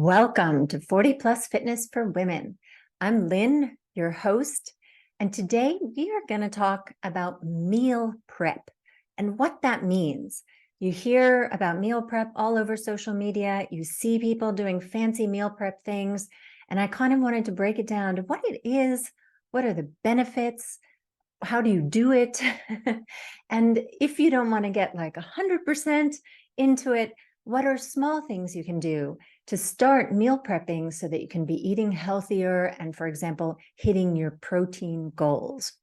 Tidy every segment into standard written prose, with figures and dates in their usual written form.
Welcome to 40 Plus Fitness for Women. I'm Lynn, your host, and today we are going to talk about meal prep and what that means. You hear about meal prep all over social media. You see people doing fancy meal prep things, and I kind of wanted to break it down to what it is, what are the benefits, how do you do it? And if you don't want to get like 100% into it, what are small things you can do to start meal prepping so that you can be eating healthier and, for example, hitting your protein goals?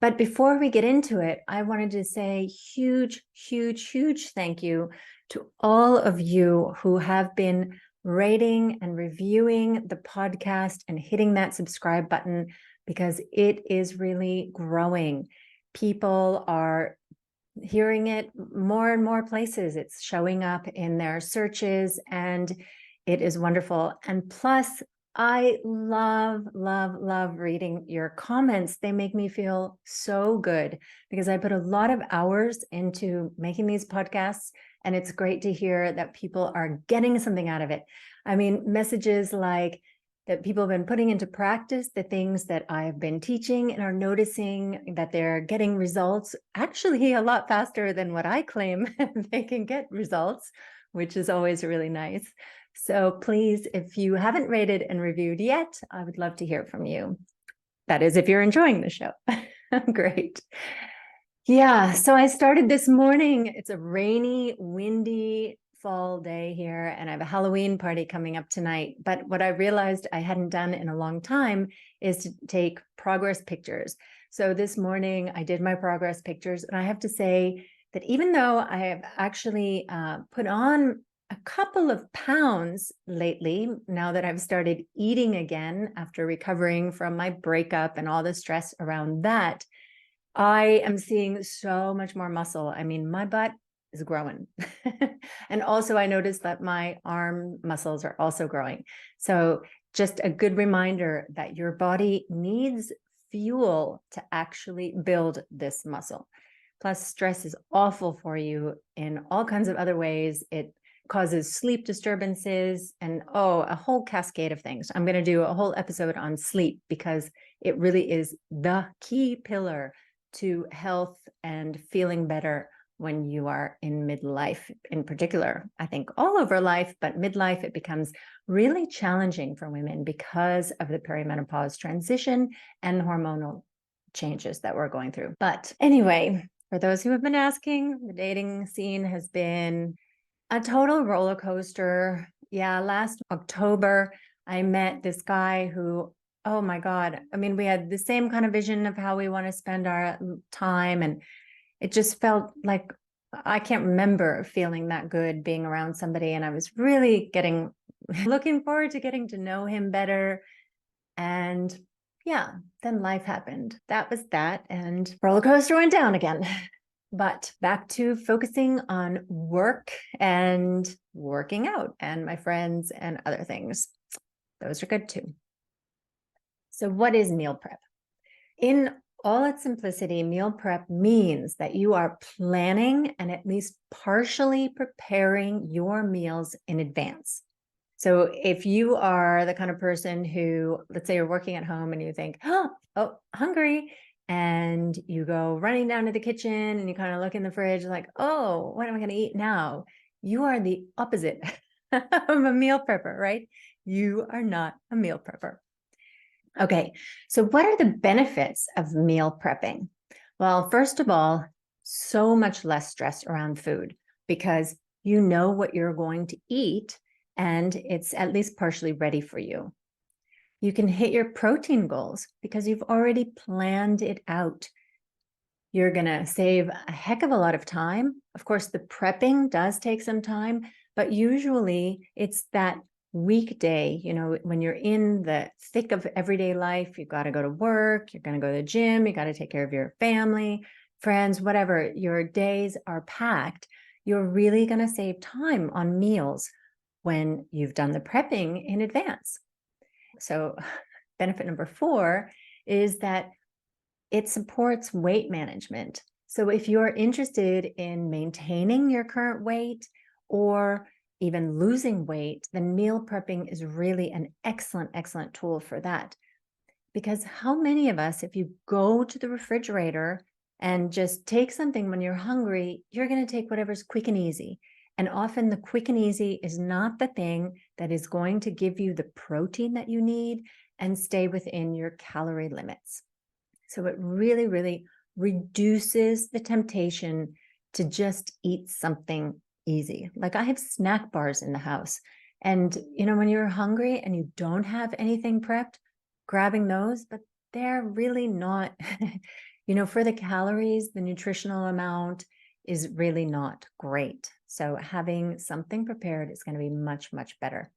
But before we get into it, I wanted to say huge, huge, huge thank you to all of you who have been rating and reviewing the podcast and hitting that subscribe button, because it is really growing. People are hearing it more and more places. It's showing up in their searches and it is wonderful. And plus, I love, love, love reading your comments. They make me feel so good because I put a lot of hours into making these podcasts, and it's great to hear that people are getting something out of it. I mean, messages like that people have been putting into practice the things that I've been teaching and are noticing that they're getting results actually a lot faster than what I claim they can get results, which is always really nice. So please, if you haven't rated and reviewed yet, I would love to hear from you. That is, if you're enjoying the show. Great. Yeah, so I started this morning. It's a rainy, windy fall day here, and I have a Halloween party coming up tonight. But what I realized I hadn't done in a long time is to take progress pictures. So this morning I did my progress pictures, and I have to say that even though I have actually put on a couple of pounds lately, now that I've started eating again after recovering from my breakup and all the stress around that, I am seeing so much more muscle. I mean, my butt is growing. And also I noticed that my arm muscles are also growing. So just a good reminder that your body needs fuel to actually build this muscle. Plus, stress is awful for you in all kinds of other ways. It causes sleep disturbances and a whole cascade of things. I'm going to do a whole episode on sleep because it really is the key pillar to health and feeling better when you are in midlife in particular. I think all over life, but midlife, it becomes really challenging for women because of the perimenopause transition and hormonal changes that we're going through. But anyway, for those who have been asking, the dating scene has been a total roller coaster. Yeah, last October, I met this guy who, oh my God, I mean, we had the same kind of vision of how we want to spend our time. And it just felt like I can't remember feeling that good being around somebody. And I was really looking forward to getting to know him better. And yeah, then life happened. That was that. And roller coaster went down again. But back to focusing on work and working out and my friends and other things. Those are good too. So what is meal prep? In all its simplicity, meal prep means that you are planning and at least partially preparing your meals in advance. So if you are the kind of person who, let's say you're working at home and you think, oh, hungry, and you go running down to the kitchen and you kind of look in the fridge like, oh, what am I going to eat now? You are the opposite of a meal prepper, right? You are not a meal prepper. Okay, so what are the benefits of meal prepping? Well, first of all, so much less stress around food because you know what you're going to eat and it's at least partially ready for you. You can hit your protein goals because you've already planned it out. You're going to save a heck of a lot of time. Of course, the prepping does take some time, but usually it's that weekday, when you're in the thick of everyday life, you've got to go to work, you're going to go to the gym, you got to take care of your family, friends, whatever, your days are packed. You're really going to save time on meals when you've done the prepping in advance. So benefit number 4 is that it supports weight management. So if you're interested in maintaining your current weight or even losing weight, then meal prepping is really an excellent, excellent tool for that. Because how many of us, if you go to the refrigerator and just take something when you're hungry, you're going to take whatever's quick and easy. And often the quick and easy is not the thing that is going to give you the protein that you need and stay within your calorie limits. So it really, really reduces the temptation to just eat something easy. Like I have snack bars in the house. And, when you're hungry and you don't have anything prepped, grabbing those, but they're really not, for the calories, the nutritional amount is really not great. So having something prepared is going to be much, much better.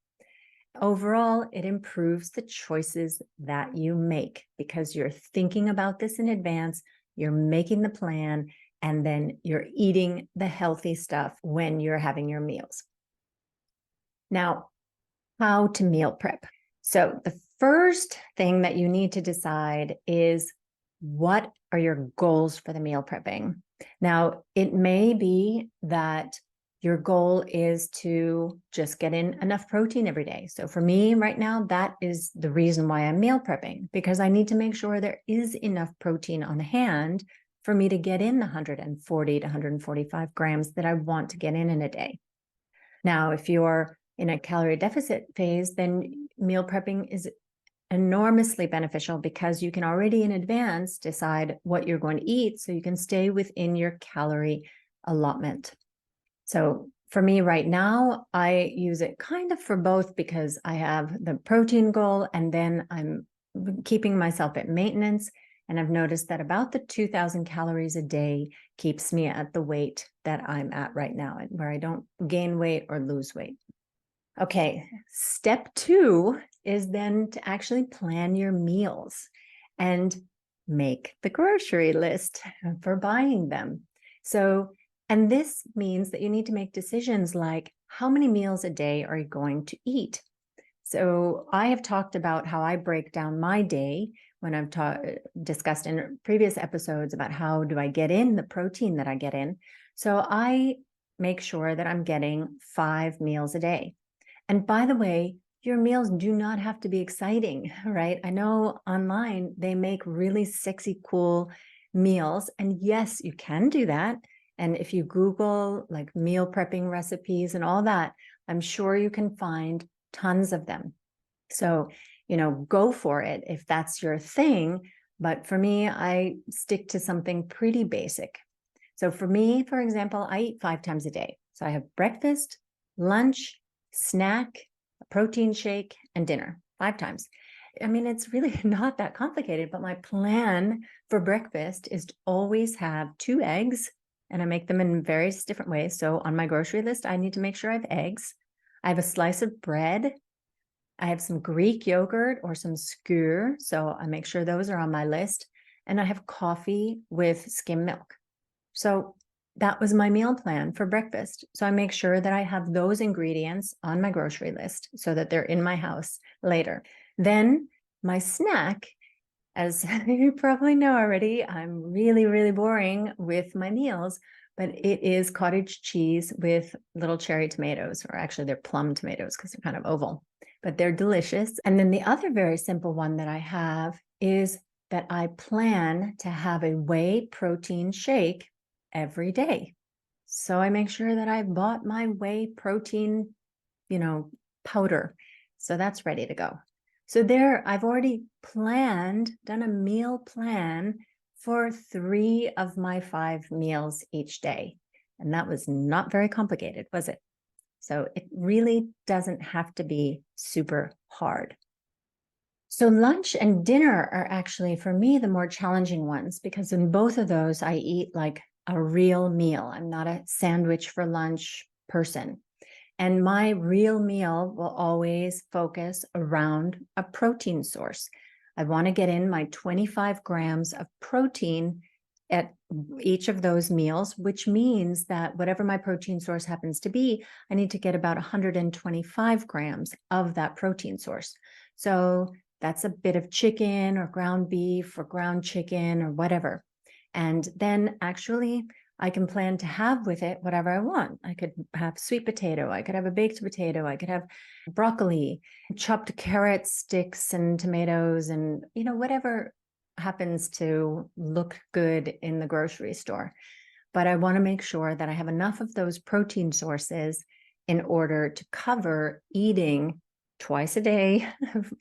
Overall, it improves the choices that you make because you're thinking about this in advance, you're making the plan, and then you're eating the healthy stuff when you're having your meals. Now, how to meal prep. So the first thing that you need to decide is what are your goals for the meal prepping? Now, it may be that your goal is to just get in enough protein every day. So for me right now, that is the reason why I'm meal prepping, because I need to make sure there is enough protein on hand for me to get in the 140 to 145 grams that I want to get in a day. Now, if you're in a calorie deficit phase, then meal prepping is enormously beneficial because you can already in advance decide what you're going to eat so you can stay within your calorie allotment. So for me right now, I use it kind of for both because I have the protein goal and then I'm keeping myself at maintenance. And I've noticed that about the 2,000 calories a day keeps me at the weight that I'm at right now, where I don't gain weight or lose weight. Okay, step 2 is then to actually plan your meals and make the grocery list for buying them. So, and this means that you need to make decisions like how many meals a day are you going to eat? So I have talked about how I break down my day when I've discussed in previous episodes about how do I get in the protein that I get in. So I make sure that I'm getting 5 meals a day. And by the way, your meals do not have to be exciting, right? I know online they make really sexy, cool meals. And yes, you can do that. And if you Google like meal prepping recipes and all that, I'm sure you can find tons of them. So, go for it if that's your thing. But for me, I stick to something pretty basic. So for me, for example, I eat 5 times a day. So I have breakfast, lunch, snack, a protein shake, and dinner 5 times. I mean, it's really not that complicated, but my plan for breakfast is to always have 2 eggs, and I make them in various different ways. So on my grocery list, I need to make sure I have eggs. I have a slice of bread. I have some Greek yogurt or some skyr, so I make sure those are on my list. And I have coffee with skim milk. So that was my meal plan for breakfast. So I make sure that I have those ingredients on my grocery list so that they're in my house later. Then my snack, as you probably know already, I'm really, really boring with my meals, but it is cottage cheese with little cherry tomatoes, or actually they're plum tomatoes because they're kind of oval, but they're delicious. And then the other very simple one that I have is that I plan to have a whey protein shake every day. So I make sure that I bought my whey protein, powder. So that's ready to go. So there, I've already done a meal plan for 3 of my 5 meals each day. And that was not very complicated, was it? So it really doesn't have to be super hard. So lunch and dinner are actually, for me, the more challenging ones, because in both of those, I eat like a real meal. I'm not a sandwich for lunch person. And my real meal will always focus around a protein source. I want to get in my 25 grams of protein at each of those meals, which means that whatever my protein source happens to be, I need to get about 125 grams of that protein source. So that's a bit of chicken or ground beef or ground chicken or whatever. And then actually, I can plan to have with it whatever I want. I could have sweet potato, I could have a baked potato, I could have broccoli, chopped carrot sticks and tomatoes, and whatever happens to look good in the grocery store. But I want to make sure that I have enough of those protein sources in order to cover eating twice a day,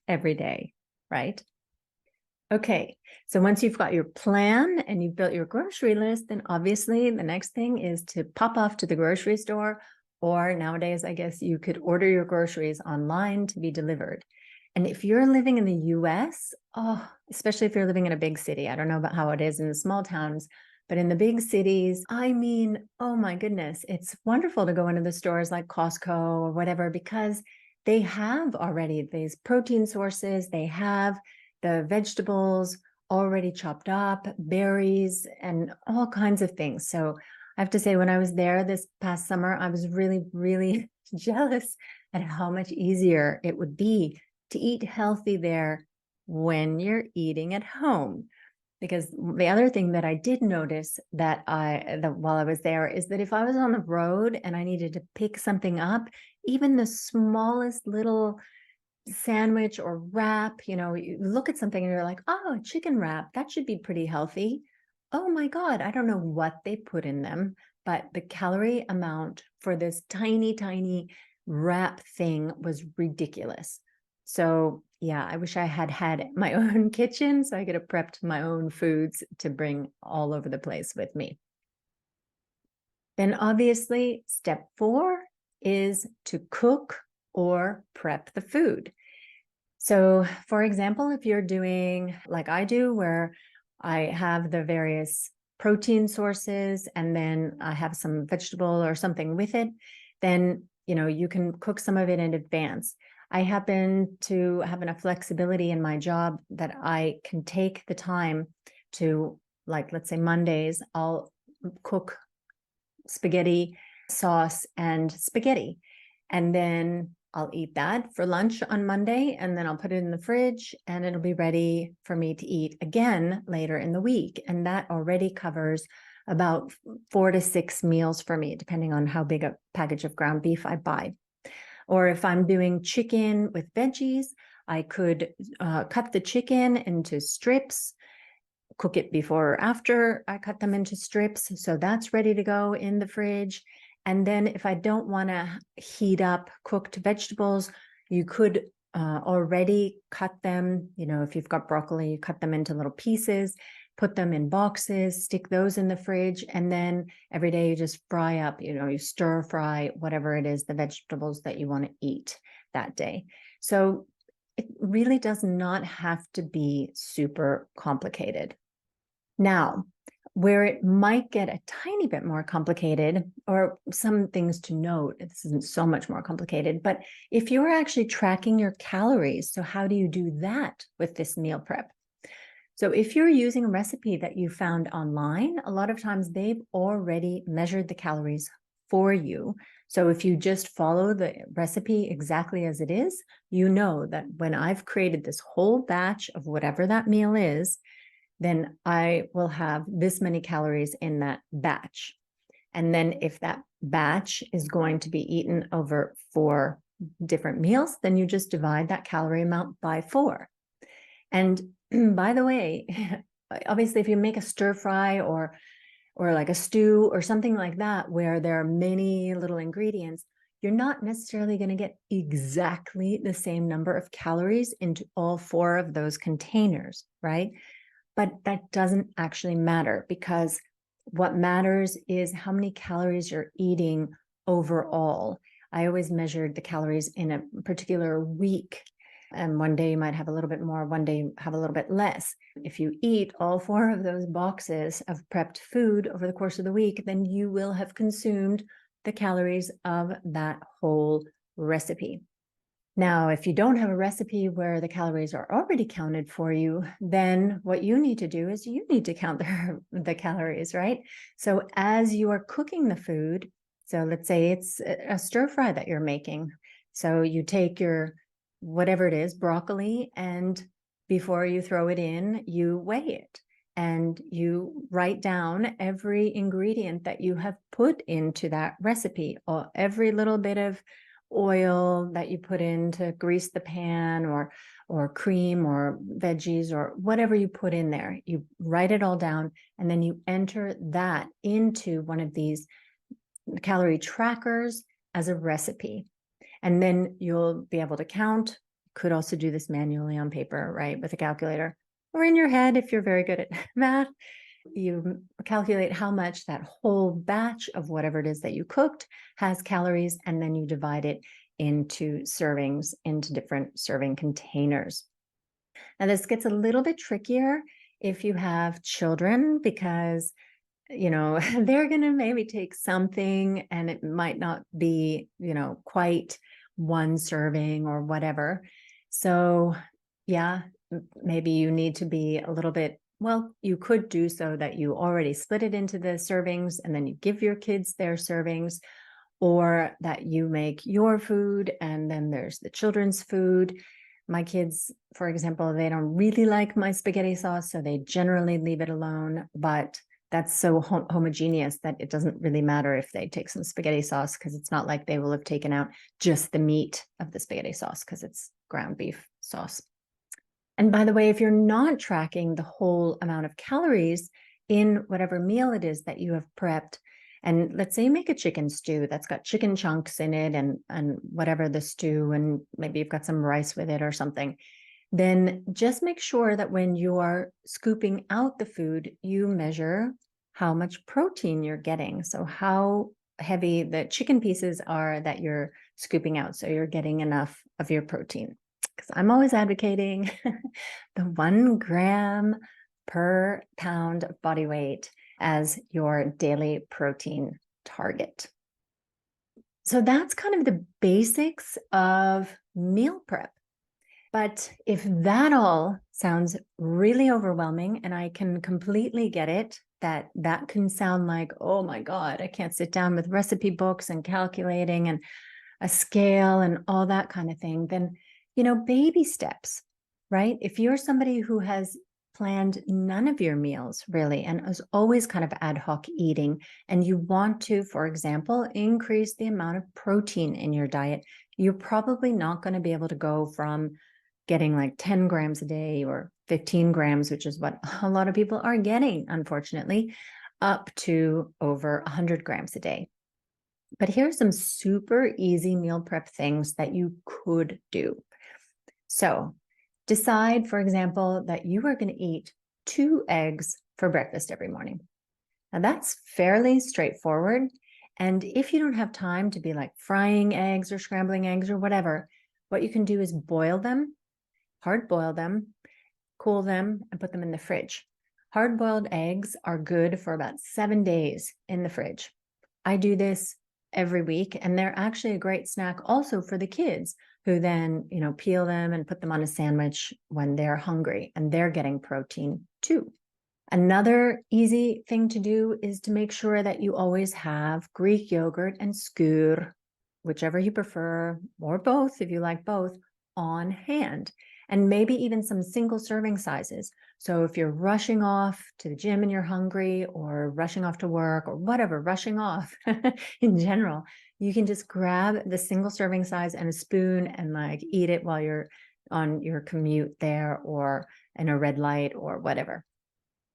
every day, right? Okay, so once you've got your plan and you've built your grocery list, then obviously the next thing is to pop off to the grocery store, or nowadays, I guess you could order your groceries online to be delivered. And if you're living in the US, especially if you're living in a big city, I don't know about how it is in the small towns, but in the big cities, I mean, oh my goodness, it's wonderful to go into the stores like Costco or whatever, because they have already these protein sources, they have the vegetables already chopped up, berries, and all kinds of things. So I have to say, when I was there this past summer, I was really, really jealous at how much easier it would be to eat healthy there when you're eating at home. Because the other thing that I did notice that while I was there is that if I was on the road and I needed to pick something up, even the smallest little sandwich or wrap, you look at something and you're like, oh, a chicken wrap, that should be pretty healthy. Oh my God, I don't know what they put in them, but the calorie amount for this tiny, tiny wrap thing was ridiculous. So yeah, I wish I had had my own kitchen so I could have prepped my own foods to bring all over the place with me. Then obviously, step 4 is to cook or prep the food. So for example, if you're doing like I do, where I have the various protein sources and then I have some vegetable or something with it, then, you can cook some of it in advance. I happen to have enough flexibility in my job that I can take the time to, like, let's say Mondays, I'll cook spaghetti sauce and spaghetti. And then I'll eat that for lunch on Monday, and then I'll put it in the fridge and it'll be ready for me to eat again later in the week. And that already covers about 4 to 6 meals for me, depending on how big a package of ground beef I buy. Or if I'm doing chicken with veggies, I could cut the chicken into strips, cook it before or after I cut them into strips. So that's ready to go in the fridge. And then if I don't want to heat up cooked vegetables, you could already cut them. If you've got broccoli, you cut them into little pieces, put them in boxes, stick those in the fridge. And then every day you just fry up, you stir fry whatever it is, the vegetables that you want to eat that day. So it really does not have to be super complicated. Now, where it might get a tiny bit more complicated, or some things to note, this isn't so much more complicated, but if you're actually tracking your calories, so how do you do that with this meal prep? So if you're using a recipe that you found online, a lot of times they've already measured the calories for you. So if you just follow the recipe exactly as it is, you know that when I've created this whole batch of whatever that meal is, then I will have this many calories in that batch. And then if that batch is going to be eaten over 4 different meals, then you just divide that calorie amount by 4. And by the way, obviously, if you make a stir fry or like a stew or something like that, where there are many little ingredients, you're not necessarily going to get exactly the same number of calories into all 4 of those containers, right? But that doesn't actually matter, because what matters is how many calories you're eating overall. I always measured the calories in a particular week. And one day you might have a little bit more, one day you have a little bit less. If you eat all 4 of those boxes of prepped food over the course of the week, then you will have consumed the calories of that whole recipe. Now, if you don't have a recipe where the calories are already counted for you, then what you need to do is you need to count the calories, right? So as you are cooking the food, so let's say it's a stir fry that you're making. So you take your, whatever it is, broccoli, and before you throw it in, you weigh it. and you write down every ingredient that you have put into that recipe, or every little bit of oil that you put in to grease the pan, or cream or veggies or whatever you put in there. You write it all down, and then you enter that into one of these calorie trackers as a recipe. And then you'll be able to count. Could also do this manually on paper, right, with a calculator, or in your head if you're very good at math. You calculate how much that whole batch of whatever it is that you cooked has calories, and then you divide it into servings, into different serving containers. Now, this gets a little bit trickier if you have children, because they're going to maybe take something and it might not be, quite one serving or whatever. So yeah, maybe you need to be a little bit, well, you could do so that you already split it into the servings and then you give your kids their servings, or that you make your food and then there's the children's food. My kids, for example, they don't really like my spaghetti sauce, so they generally leave it alone, but that's so homogeneous that it doesn't really matter if they take some spaghetti sauce, because it's not like they will have taken out just the meat of the spaghetti sauce, because it's ground beef sauce. And by the way, if you're not tracking the whole amount of calories in whatever meal it is that you have prepped, and let's say you make a chicken stew that's got chicken chunks in it and whatever the stew, and maybe you've got some rice with it or something, then just make sure that when you are scooping out the food, you measure how much protein you're getting. So how heavy the chicken pieces are that you're scooping out, so you're getting enough of your protein. Because I'm always advocating the 1 gram per pound of body weight as your daily protein target. So that's kind of the basics of meal prep. But if that all sounds really overwhelming, and I can completely get it, that can sound like, oh my God, I can't sit down with recipe books and calculating and a scale and all that kind of thing, then, baby steps, right? If you're somebody who has planned none of your meals really and is always kind of ad hoc eating, and you want to, for example, increase the amount of protein in your diet, you're probably not going to be able to go from getting like 10 grams a day or 15 grams, which is what a lot of people are getting, unfortunately, up to over 100 grams a day. But here's some super easy meal prep things that you could do. So decide, for example, that you are going to eat 2 eggs for breakfast every morning. Now that's fairly straightforward. And if you don't have time to be like frying eggs or scrambling eggs or whatever, what you can do is boil them, hard boil them, cool them, and put them in the fridge. Hard boiled eggs are good for about 7 days in the fridge. I do this every week, and they're actually a great snack also for the kids, who then, peel them and put them on a sandwich when they're hungry, and they're getting protein too. Another easy thing to do is to make sure that you always have Greek yogurt and skyr, whichever you prefer, or both if you like both, on hand. And maybe even some single serving sizes. So if you're rushing off to the gym and you're hungry, or rushing off to work, or whatever, rushing off in general, you can just grab the single serving size and a spoon and like eat it while you're on your commute there, or in a red light or whatever.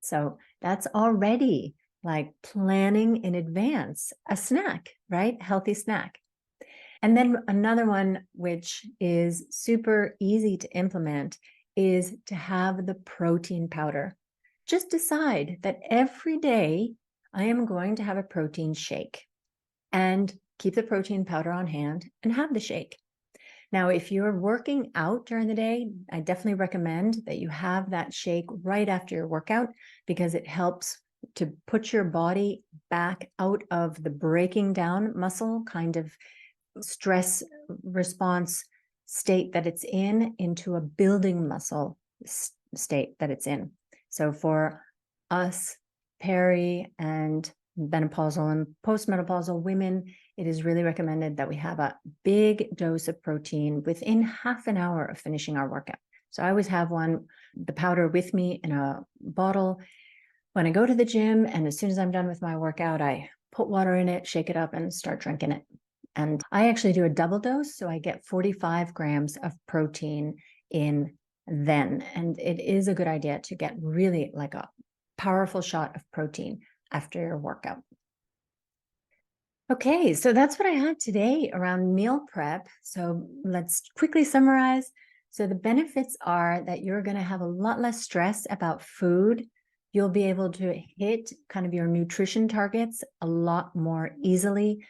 So that's already like planning in advance a snack, right? Healthy snack. And then another one, which is super easy to implement, is to have the protein powder. Just decide that every day I am going to have a protein shake, and keep the protein powder on hand and have the shake. Now, if you're working out during the day, I definitely recommend that you have that shake right after your workout, because it helps to put your body back out of the breaking down muscle kind of stress response state that it's in, into a building muscle state that it's in. So for us peri and menopausal and postmenopausal women, it is really recommended that we have a big dose of protein within half an hour of finishing our workout. So I always have the powder with me in a bottle. when I go to the gym, and as soon as I'm done with my workout, I put water in it, shake it up, and start drinking it. And I actually do a double dose, so I get 45 grams of protein in then. And it is a good idea to get really like a powerful shot of protein after your workout. Okay, so that's what I had today around meal prep. So let's quickly summarize. So the benefits are that you're going to have a lot less stress about food. You'll be able to hit kind of your nutrition targets a lot more easily.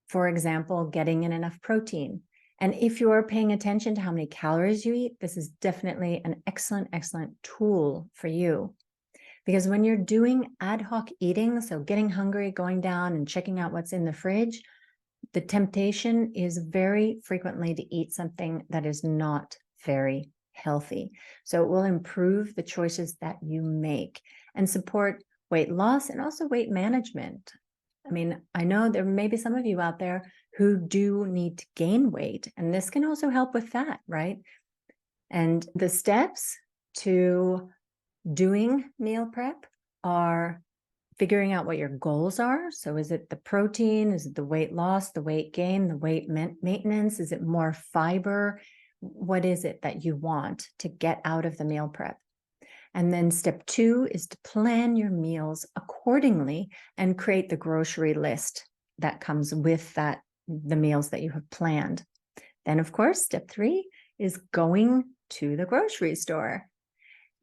For example, getting in enough protein. And if you're paying attention to how many calories you eat, this is definitely an excellent, excellent tool for you. Because when you're doing ad hoc eating, so getting hungry, going down and checking out what's in the fridge, the temptation is very frequently to eat something that is not very healthy. So it will improve the choices that you make and support weight loss and also weight management. I mean, I know there may be some of you out there who do need to gain weight, and this can also help with that, right? And the steps to doing meal prep are figuring out what your goals are. So is it the protein? Is it the weight loss, the weight gain, the weight maintenance? Is it more fiber? What is it that you want to get out of the meal prep? And then step 2 is to plan your meals accordingly and create the grocery list that comes with that, the meals that you have planned. Then, of course, step 3 is going to the grocery store.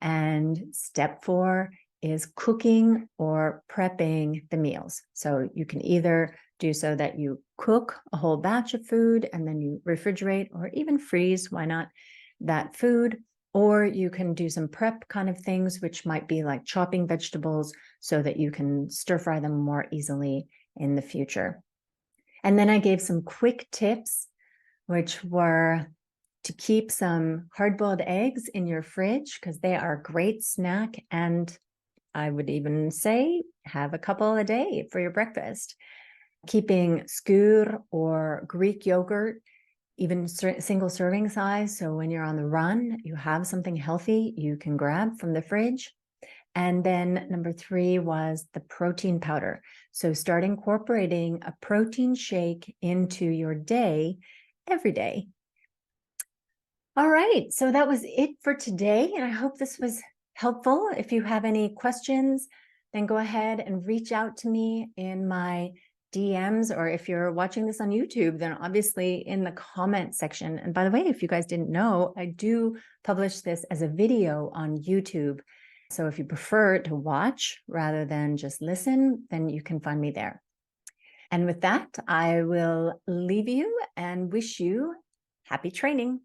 And step 4 is cooking or prepping the meals. So you can either do so that you cook a whole batch of food and then you refrigerate or even freeze, why not, that food. Or you can do some prep kind of things, which might be like chopping vegetables so that you can stir fry them more easily in the future. And then I gave some quick tips, which were to keep some hard-boiled eggs in your fridge because they are a great snack. And I would even say have a couple a day for your breakfast. Keeping skyr or Greek yogurt, even single serving size. So when you're on the run, you have something healthy you can grab from the fridge. And then number 3 was the protein powder. So start incorporating a protein shake into your day every day. All right, so that was it for today, and I hope this was helpful. If you have any questions, then go ahead and reach out to me in my DMs, or if you're watching this on YouTube, then obviously in the comment section. And by the way, if you guys didn't know, I do publish this as a video on YouTube. So if you prefer to watch rather than just listen, then you can find me there. And with that, I will leave you and wish you happy training.